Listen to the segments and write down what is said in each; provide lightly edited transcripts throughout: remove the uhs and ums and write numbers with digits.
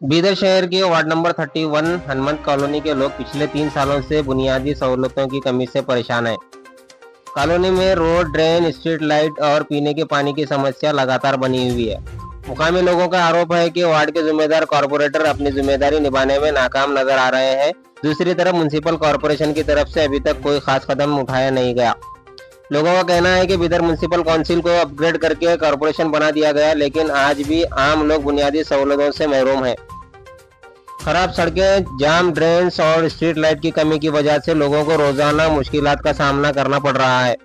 बीदर शहर के ward number 31 Hanumant colony के लोग पिछले 3 सालों से बुनियादी सहूलतों की कमी से परेशान हैं। कॉलोनी में रोड, ड्रेन, स्ट्रीट लाइट और पीने के पानी की समस्या लगातार बनी हुई है। मुकामी लोगों का आरोप है कि वार्ड के जिम्मेदार कॉरपोरेटर अपनी जिम्मेदारी निभाने में नाकाम नजर आ रहे हैं। दूसरी तरफ म्युनिसिपल कॉरपोरेशन की तरफ से अभी तक कोई खास कदम उठाया नहीं गया। लोगों का कहना है कि बिदर म्युनिसिपल काउंसिल को अपग्रेड करके कॉरपोरेशन बना दिया गया, लेकिन आज भी आम लोग बुनियादी सहूलतों से महरूम हैं। खराब सड़कें, जाम, ड्रेन्स और स्ट्रीट लाइट की कमी की वजह से लोगों को रोजाना मुश्किलात का सामना करना पड़ रहा है।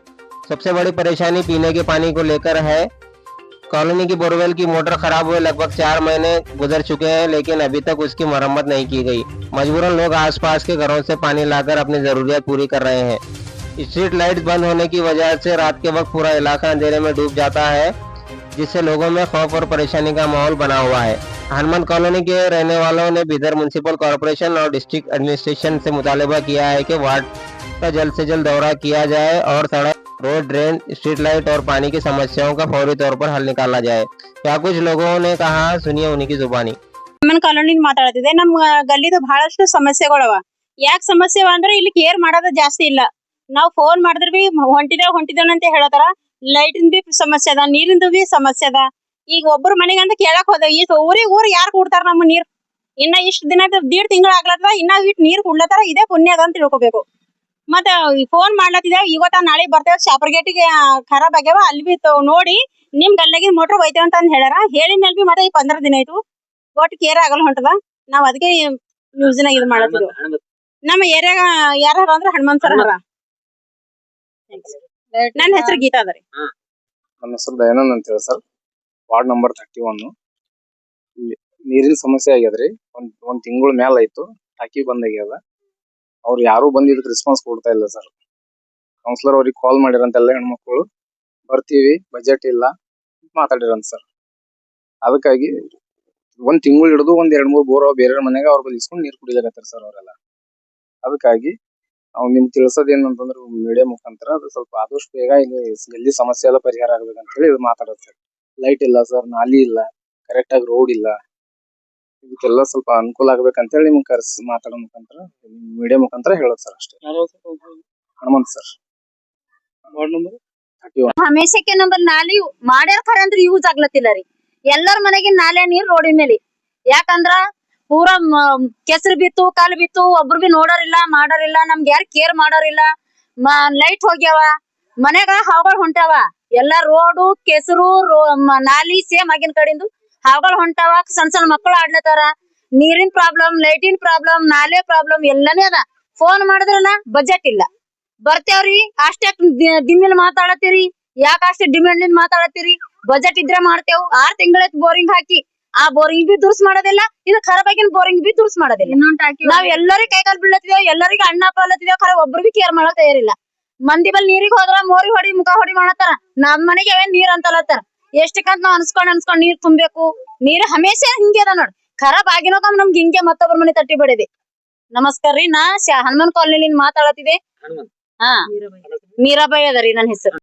सबसे बड़ी परेशानी पीने के पानी को लेकर है। कॉलोनी की बोरवेल की मोटर खराब हुए लगभग 4 महीने गुजर चुके हैं, लेकिन अभी तक उसकी मरम्मत नहीं की गई। मजबूरन लोग आसपास के घरों से पानी लाकर अपनी जरूरियात पूरी कर रहे हैं। स्ट्रीट लाइट बंद होने की वजह से रात के वक्त पूरा इलाका अंधेरे में डूब जाता है, जिससे लोगों में खौफ और परेशानी का माहौल बना हुआ है। हनुमंत कॉलोनी के रहने वालों ने बिदर म्युनिसिपल कॉरपोरेशन और डिस्ट्रिक्ट एडमिनिस्ट्रेशन से मुतालबा किया है कि वार्ड का जल्द से जल्द दौरा किया जाए और सड़क, रोड, ड्रेन, स्ट्रीट लाइट और पानी की समस्याओं का फौरी तौर पर हल निकाला जाए। क्या कुछ लोगों ने कहा, सुनिए उन्हीं की जुबानी। ಹನುಮಂತ ಕಾಲೋನಿ ಮಾತಾಡ್ತಿದ್ದೆ। ನಮ್ಮ ಗಲ್ಲಿದು ಬಹಳಷ್ಟು ಸಮಸ್ಯೆಗಳವ। ಯಾಕೆ ಸಮಸ್ಯೆ ಅಂದ್ರೆ ಇಲ್ಲಿ ಕೇರ್ ಮಾಡೋದು ಜಾಸ್ತಿ ಇಲ್ಲ। ನಾವು ಫೋನ್ ಮಾಡಿದ್ರೆ ಬಿ ಹೊಂಟಿದೇವ್ ಅಂತ ಹೇಳತಾರ। ಲೈಟಿನ ಬಿ ಸಮಸ್ಯೆ ಅದ, ನೀರಿಂದು ಬಿ ಸಮಸ್ಯೆ ಅದ। ಈಗ ಒಬ್ಬರ ಮನೆಗೆ ಅಂತ ಕೇಳಕ್ ಹೋದ, ಈ ಊರು ಯಾರು ಕೊಡ್ತಾರ ನಮ್ಮ ನೀರ್? ಇನ್ನ ಇಷ್ಟ ದಿನ 1.5 ತಿಂಗಳ ಆಗ್ಲತ್ತದ, ಇನ್ನ ಇಟ್ ನೀರ್ ಕುಡ್ಲತ್ತಾರ, ಇದೇ ಪುಣ್ಯ ಅದ ಅಂತ ತಿಳ್ಕೊಬೇಕು। ಮತ್ತೆ ಫೋನ್ ಮಾಡ್ಲತ್ತಿದ್ದೇವ್, ಇವತ್ತ ನಾಳೆ ಬರ್ತೇವೆ, ಶಾಪರ್ ಗೇಟಿಗೆ ಖರಾಬ್ ಆಗ್ಯಾವ, ಅಲ್ಲಿ ಬಿ ನೋಡಿ ನಿಮ್ ಗಲ್ಲಾಗಿನ ಮೋಟರ್ ಹೋಯ್ತೇವ ಅಂತ ಹೇಳಾರ। ಹೇಳಿ ಮೇಲೆ ಬಿ ಮತ್ತೆ 15 ದಿನ ಆಯ್ತು, ಒಟ್ಟು ಕೇರ್ ಆಗಲ್ಲ ಹೊಂಟದ। ನಾವ್ ಅದಕ್ಕೆ ನ್ಯೂಸ್ ನಾಗ ಇದು ಮಾಡತ್ತಿದ್ವಿ। ನಮ್ಮ ಏರಿಯಾಗ ಯಾರ ಅಂದ್ರೆ ಹನುಮಂತ ಸರ್ ಹರ। ನನ್ನ ಹೆಸರು ಗೀತಾ ಅದ ರೀ। ನನ್ನ ಹೆಸರು ದಯಾನಂದ್ ಅಂತ ಹೇಳಿ ಸರ್, ವಾರ್ಡ್ ನಂಬರ್ 31 ನೀರಿನ ಸಮಸ್ಯೆ ಆಗ್ಯದ್ರಿ। ಒಂದ್ ತಿಂಗಳ ಮ್ಯಾಲ ಆಯ್ತು, ಟಾಕಿ ಬಂದ್ ಆಗ್ಯದ। ಅವ್ರು ಯಾರು ಬಂದ್ ಇದಕ್ಕೆ ರೆಸ್ಪಾನ್ಸ್ ಕೊಡ್ತಾ ಇಲ್ಲ ಸರ್। ಕೌನ್ಸಿಲರ್ ಅವ್ರಿಗೆ ಕಾಲ್ ಮಾಡಿರಂತೆಲ್ಲ ಹೆಣ್ಮಕ್ಳು ಬರ್ತೀವಿ, ಬಜೆಟ್ ಇಲ್ಲ ಮಾತಾಡಿರಂತ ಸರ್। ಅದಕ್ಕಾಗಿ ಒಂದ್ ತಿಂಗಳು ಹಿಡಿದು 1-2-3 ಬೋರ್ ಬೇರೆ ಮನೆಗೆ ಅವ್ರ ಬಲ್ಲಿ ಇಸ್ಕೊಂಡು ನೀರ್ ಕುಡಿಲಾಕತ್ತಾರ ಸರ್ ಅವರೆಲ್ಲ। ಅದಕ್ಕಾಗಿ ನಾವು ನಿಮ್ಗೆ ತಿಳಿಸೋದೇನಂತಂದ್ರೆ ಮೀಡಿಯಾ ಮುಖಾಂತರ ಅದು ಸ್ವಲ್ಪ ಆದಷ್ಟು ಬೇಗ ಇಲ್ಲಿ ಸಮಸ್ಯೆ ಎಲ್ಲ ಪರಿಹಾರ ಆಗ್ಬೇಕಂತ ಹೇಳಿ ಮಾತಾಡೋದು ಸರ್। ಲೈಟ್ ಇಲ್ಲ ಸರ್, ನಾಲಿ ಇಲ್ಲ, ಕರೆಕ್ಟ್ ಆಗಿ ರೋಡ್ ಇಲ್ಲ, ಇದಕ್ಕೆಲ್ಲ ಸ್ವಲ್ಪ ಅನುಕೂಲ ಆಗ್ಬೇಕಂತ ಹೇಳಿ ನಿಮ್ಗೆ ಕರೆಸಿ ಮಾತಾಡೋ ಮುಖಾಂತರ ಮೀಡಿಯಾ ಮುಖಾಂತರ ಹೇಳೋದು ಸರ್ ಅಷ್ಟೇ। Hanumanth sir, ward number 31। ಹಮೇಶಕ್ಕೆ ನಂಬರ್ ನಾಲಿ ಮಾಡ್ಯಾರ ಖರೆ ಅಂದ್ರೆ ಯೂಸ್ ಆಗ್ಲತ್ತಿಲ್ಲ ರೀ। ಎಲ್ಲರ ಮನೆಗೆ ನಾಲೆ ನೀರ್ ರೋಡಿನ ಮೇಲೆ, ಯಾಕಂದ್ರ ಪೂರಾ ಕೆಸರು ಬಿತ್ತು, ಕಾಲು ಬಿತ್ತು, ಒಬ್ರು ಬಿ ನೋಡೋರಿಲ್ಲ, ಮಾಡೋರಿಲ್ಲ, ನಮ್ಗೆ ಯಾರು ಕೇರ್ ಮಾಡೋರಿಲ್ಲ। ಲೈಟ್ ಹೋಗ್ಯಾವ, ಮನೆಗ ಹಾವುಗಳು ಹೊಂಟಾವ, ಎಲ್ಲಾ ರೋಡು ಕೆಸರು ನಾಲಿ ಸೇಮ್ ಆಗಿನ ಕಡೆಂದು ಹಾವುಗಳು ಹೊಂಟಾವ। ಸಣ್ಣ ಮಕ್ಕಳು ಆಡ್ಲತ್ತಾರ, ನೀರಿನ ಪ್ರಾಬ್ಲಮ್, ಲೈಟಿನ ಪ್ರಾಬ್ಲಮ್, ನಾಲೆ ಪ್ರಾಬ್ಲಮ್ ಎಲ್ಲಾನೇ ಅದ। ಫೋನ್ ಮಾಡಿದ್ರಲ್ಲ ಬಜೆಟ್ ಇಲ್ಲ, ಬರ್ತೇವ್ರಿ ಅಷ್ಟೇ ಡಿಮ್ಯಾಂಡ್ ಮಾತಾಡತ್ತೀರಿ, ಯಾಕ ಅಷ್ಟೇ ಡಿಮ್ಯಾಂಡ್ ಮಾತಾಡತ್ತೀರಿ? ಬಜೆಟ್ ಇದ್ರೆ ಮಾಡ್ತೇವ್। 6 ತಿಂಗಳೈತ್ ಬೋರಿಂಗ್ ಹಾಕಿ, ಆ ಬೋರಿಂಗ್ ಬಿ ದುರ್ಸ್ ಮಾಡೋದಿಲ್ಲ, ಇದು ಖರಾಬ್ ಆಗಿನ ಬೋರಿಂಗ್ ಬಿ ದುರ್ಸ್ ಮಾಡೋದಿಲ್ಲ। ನಾವ್ ಎಲ್ಲರಿಗೂ ಕೈಕಾಲ್ ಬೀಳತ್ತಿದೇವ್, ಎಲ್ಲರಿಗೂ ಅಣ್ಣ ಪಾಲತ್ತಿದೇವ್, ಖರೆ ಒಬ್ರು ಬಿ ಕೇರ್ ಮಾಡಕ್ ತಯಾರಿಲ್ಲ। ಮಂದಿ ಬಲ್ ನೀರಿಗೆ ಹೋದ್ರ ಮೋರಿ ಹೊಡಿ ಮುಖ ಹೊಡಿ ಮಾಡತ್ತಾರ, ನಮ್ ಮನೆಗೆ ನೀರ್ ಅಂತಲತ್ತಾರ। ಎಷ್ಟಕ್ಕಂತ ನಾವ್ ಅನ್ಸ್ಕೊಂಡ್ ನೀರ್ ತುಂಬೇಕು, ನೀರ್ ಹಮೇಶ ಹಿಂಗೆ ಅದ ನೋಡ್, ಖರಾಬ್ ಆಗಿನೋಕ ನಮ್ಗೆ ಹಿಂಗೆ ಮತ್ತೊಬ್ಬರ ಮನೆ ತಟ್ಟಿ ಬಡಿದೆ। ನಮಸ್ಕಾರ ರೀ, ನಾ ಹನುಮಂತ ಕಾಲೋನಿ ಮಾತಾಡತ್ತಿದೆ। ಹಾ, ಮೀರಾಬಾಯಿ ಅದ ರೀ ನನ್ನ ಹೆಸರು।